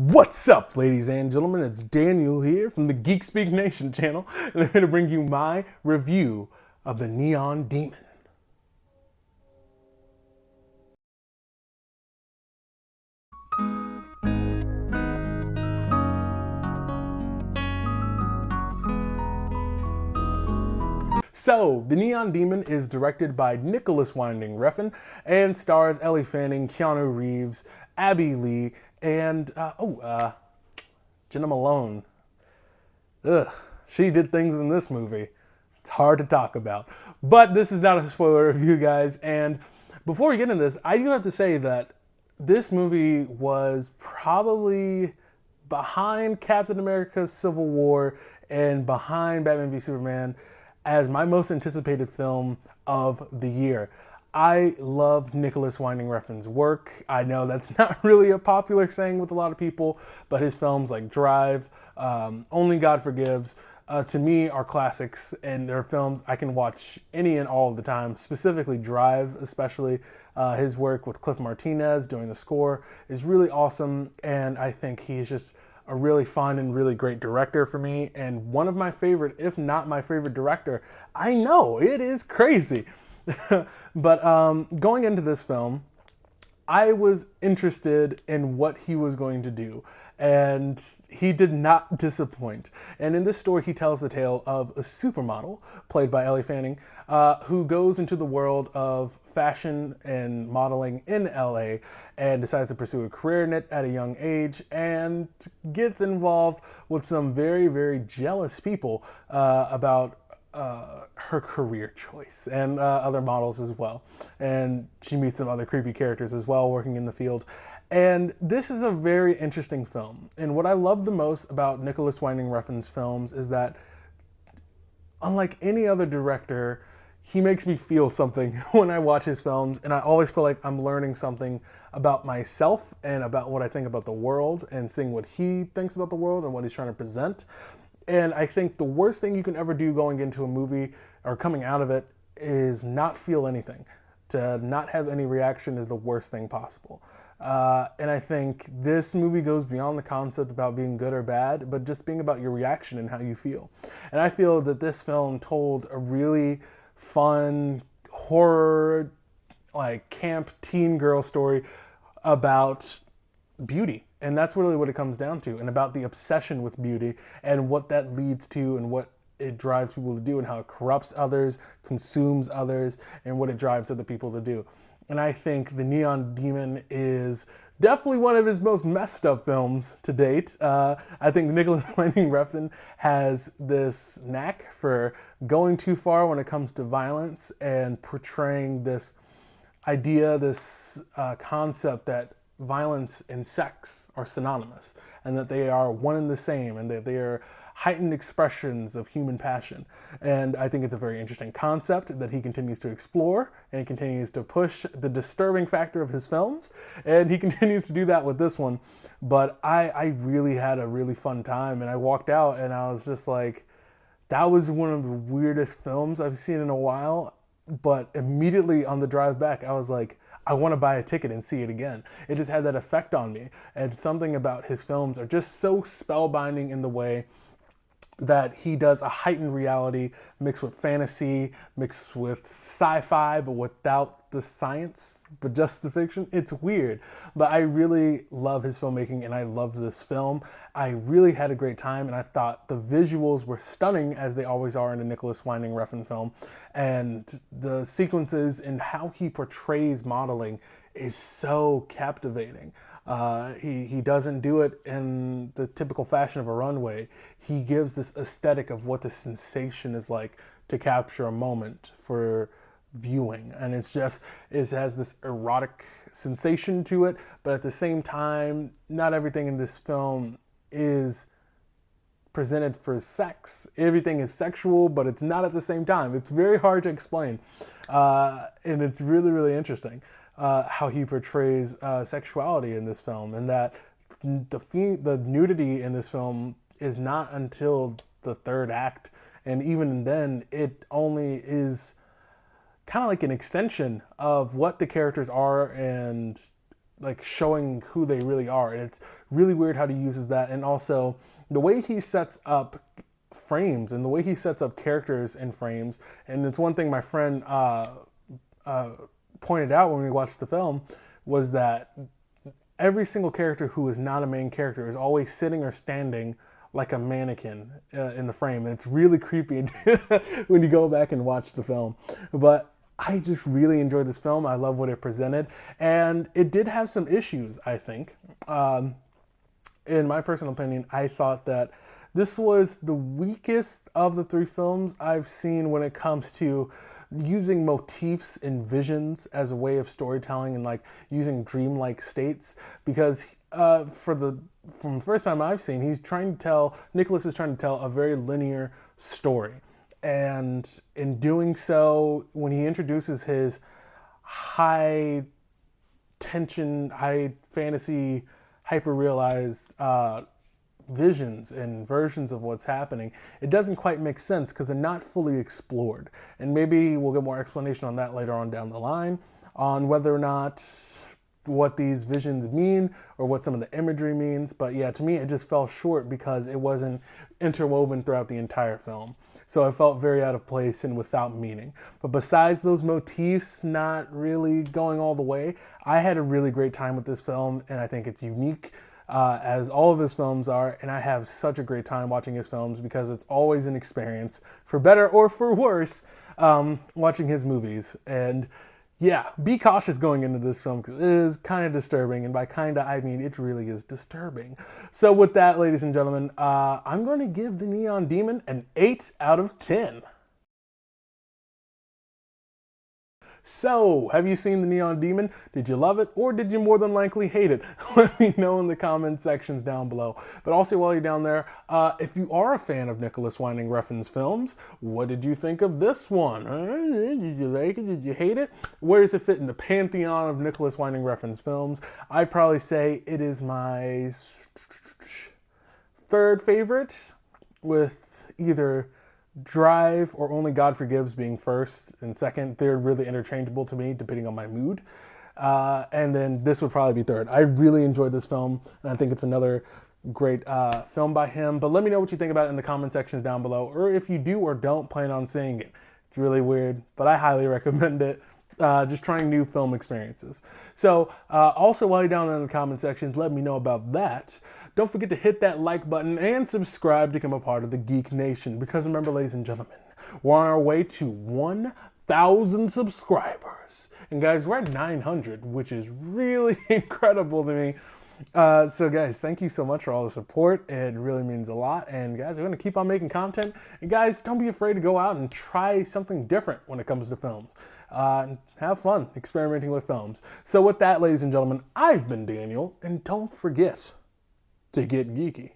What's up, ladies and gentlemen? It's Daniel here from the GeekSpeakNation channel, and I'm going to bring you my review of the Neon Demon. So, The Neon Demon is directed by Nicholas Winding Refn and stars Ellie Fanning, Keanu Reeves, Abby Lee, and Jenna Malone. Ugh, she did things in this movie. It's hard to talk about. But this is not a spoiler review, guys. And before we get into this, I do have to say that this movie was probably behind Captain America's Civil War and behind Batman v Superman as my most anticipated film of the year. I love Nicholas Winding Refn's work. I know that's not really a popular saying with a lot of people, but his films like Drive, Only God Forgives, to me are classics, and they're films I can watch any and all of the time, specifically Drive especially. His work with Cliff Martinez doing the score is really awesome, and I think he's just a really fun and really great director for me, and one of my favorite, if not my favorite director. I know, it is crazy. But going into this film, I was interested in what he was going to do, and he did not disappoint. And in this story, he tells the tale of a supermodel, played by Ellie Fanning, who goes into the world of fashion and modeling in LA and decides to pursue a career in it at a young age and gets involved with some very, very jealous people about her career choice and other models as well. And she meets some other creepy characters as well working in the field. And this is a very interesting film. And what I love the most about Nicholas Winding Refn's films is that, unlike any other director, he makes me feel something when I watch his films, and I always feel like I'm learning something about myself and about what I think about the world and seeing what he thinks about the world and what he's trying to present. And I think the worst thing you can ever do going into a movie or coming out of it is not feel anything. To not have any reaction is the worst thing possible. And I think this movie goes beyond the concept about being good or bad, but just being about your reaction and how you feel. And I feel that this film told a really fun horror, like camp teen girl story about beauty. And that's really what it comes down to, and about the obsession with beauty and what that leads to and what it drives people to do and how it corrupts others, consumes others, and what it drives other people to do. And I think The Neon Demon is definitely one of his most messed up films to date. I think Nicholas Winding Refn has this knack for going too far when it comes to violence and portraying this idea, this concept that violence and sex are synonymous and that they are one and the same and that they are heightened expressions of human passion. And I think it's a very interesting concept that he continues to explore and continues to push the disturbing factor of his films, and he continues to do that with this one. But I really had a really fun time, and I walked out and I was just like, that was one of the weirdest films I've seen in a while. But immediately on the drive back, I was like, I want to buy a ticket and see it again. It just had that effect on me. And something about his films are just so spellbinding in the way that he does a heightened reality mixed with fantasy, mixed with sci-fi, but without the science, but just the fiction. It's weird, but I really love his filmmaking and I love this film. I really had a great time, and I thought the visuals were stunning, as they always are in a Nicholas Winding Refn film, and the sequences and how he portrays modeling is so captivating. He doesn't do it in the typical fashion of a runway. He gives this aesthetic of what the sensation is like to capture a moment for viewing. And it has this erotic sensation to it, but at the same time, not everything in this film is presented for sex. Everything is sexual, but it's not at the same time. It's very hard to explain. And it's really, really interesting. How he portrays sexuality in this film, and that the nudity in this film is not until the third act, and even then it only is kind of like an extension of what the characters are and like showing who they really are, and it's really weird how he uses that. And also the way he sets up frames and the way he sets up characters in frames. And it's one thing my friend pointed out when we watched the film, was that every single character who is not a main character is always sitting or standing like a mannequin in the frame. And it's really creepy when you go back and watch the film. But I just really enjoyed this film. I love what it presented. And it did have some issues, I think. In my personal opinion, I thought that this was the weakest of the three films I've seen when it comes to using motifs and visions as a way of storytelling and like using dreamlike states. Because from the first time I've seen, Nicholas is trying to tell a very linear story. And in doing so, when he introduces his high tension, high fantasy, hyper-realized visions and versions of what's happening, it doesn't quite make sense because they're not fully explored. And maybe we'll get more explanation on that later on down the line, on whether or not what these visions mean or what some of the imagery means. But yeah, to me, it just fell short because it wasn't interwoven throughout the entire film. So it felt very out of place and without meaning. But besides those motifs not really going all the way, I had a really great time with this film, and I think it's unique, as all of his films are, and I have such a great time watching his films because it's always an experience, for better or for worse, watching his movies. And yeah, be cautious going into this film because it is kind of disturbing, and by kinda I mean it really is disturbing. So with that, ladies and gentlemen, I'm going to give The Neon Demon an 8 out of 10. So, have you seen The Neon Demon? Did you love it, or did you more than likely hate it? Let me know in the comment sections down below. But also, while you're down there, if you are a fan of Nicholas Winding Refn's films, what did you think of this one? Did you like it? Did you hate it? Where does it fit in the pantheon of Nicholas Winding Refn's films? I'd probably say it is my third favorite, with either Drive or Only God Forgives being first and second. They're really interchangeable to me depending on my mood. And then this would probably be third. I really enjoyed this film, and I think it's another great film by him. But let me know what you think about it in the comment sections down below, or if you do or don't plan on seeing it. It's really weird, but I highly recommend it. Just trying new film experiences. So also, while you're down there in the comment sections, let me know about that. Don't forget to hit that like button and subscribe to become a part of the Geek Nation. Because remember, ladies and gentlemen, we're on our way to 1,000 subscribers. And guys, we're at 900, which is really incredible to me. So guys, thank you so much for all the support. It really means a lot. And guys, we're going to keep on making content. And guys, don't be afraid to go out and try something different when it comes to films. Have fun experimenting with films. So with that, ladies and gentlemen, I've been Daniel, and don't forget to get geeky.